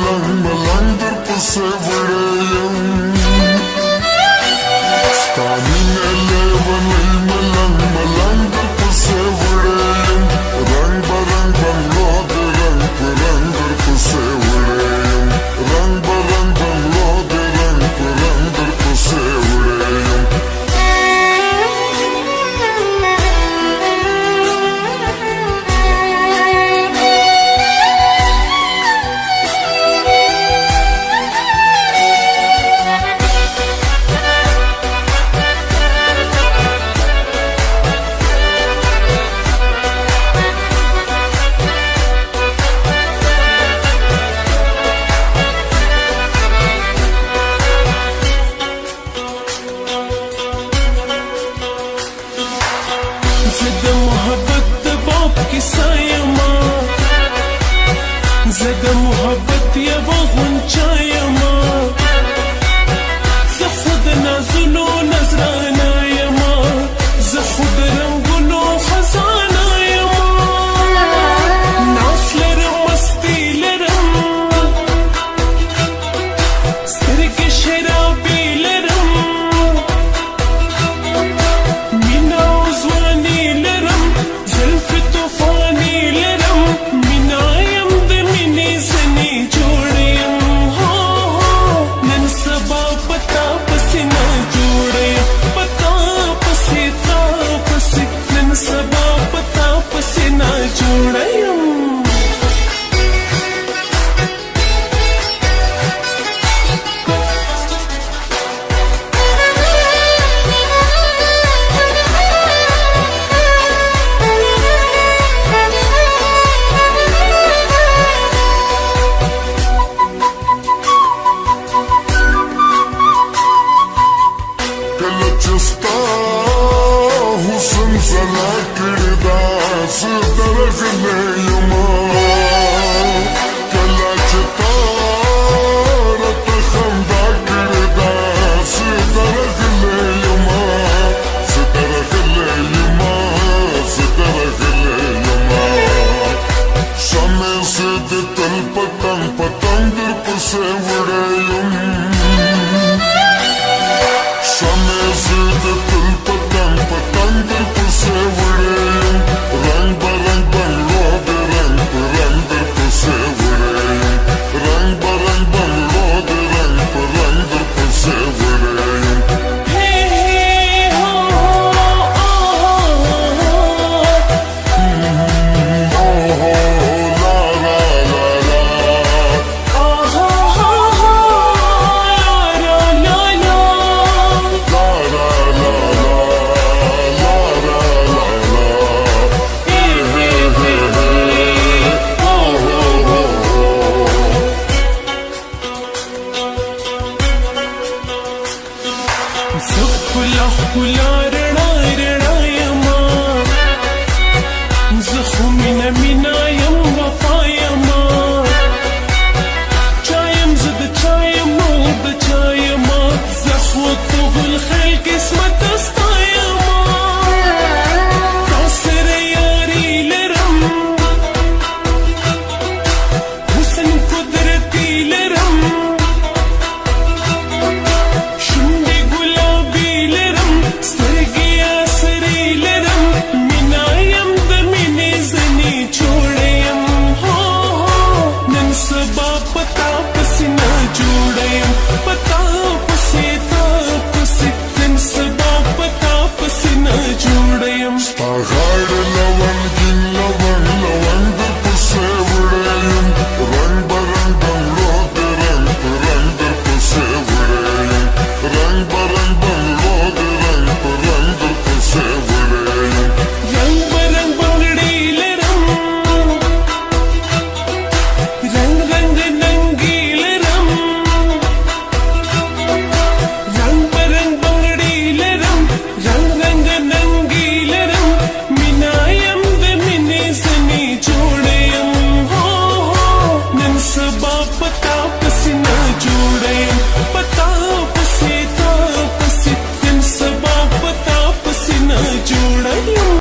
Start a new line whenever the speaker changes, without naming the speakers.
मलंग मलंग दर पसे वड़ेयम स्थानीय लेवनई मलंग मलंग दर पसे वड़ेयम रंग बरंग बंगलो दे रंग परंग दर पसे वड़ेयम रंग बरंग बंगलो दे रंग परंग दर पसे वड़ेयम
زد محبت یا باغون چایما ز خود نازلو نظرانایما ز خود رنگلو خزانایما ناس لرم مستی لرم سترگ شرابی لرم مینا وزوانی لرم زلف توفانی لرم مینایم
हुसन सना किरदास तरफ ले युमा कला चितारत खंदा किरदास तरफ ले युमा तरफ ले युमा तरफ ले युमा समय से तल पतंग पतंग दर पसे वड़ेयम समय से तल पतंग पतंग दर पसे वड़ेयम रंग बरंग बंगलो दे रंग परंग दर पसे वड़ेयम रंग बरंग बंगलो दे रंग परंग दर पसे वड़ेयम
पता पसीना जुड़े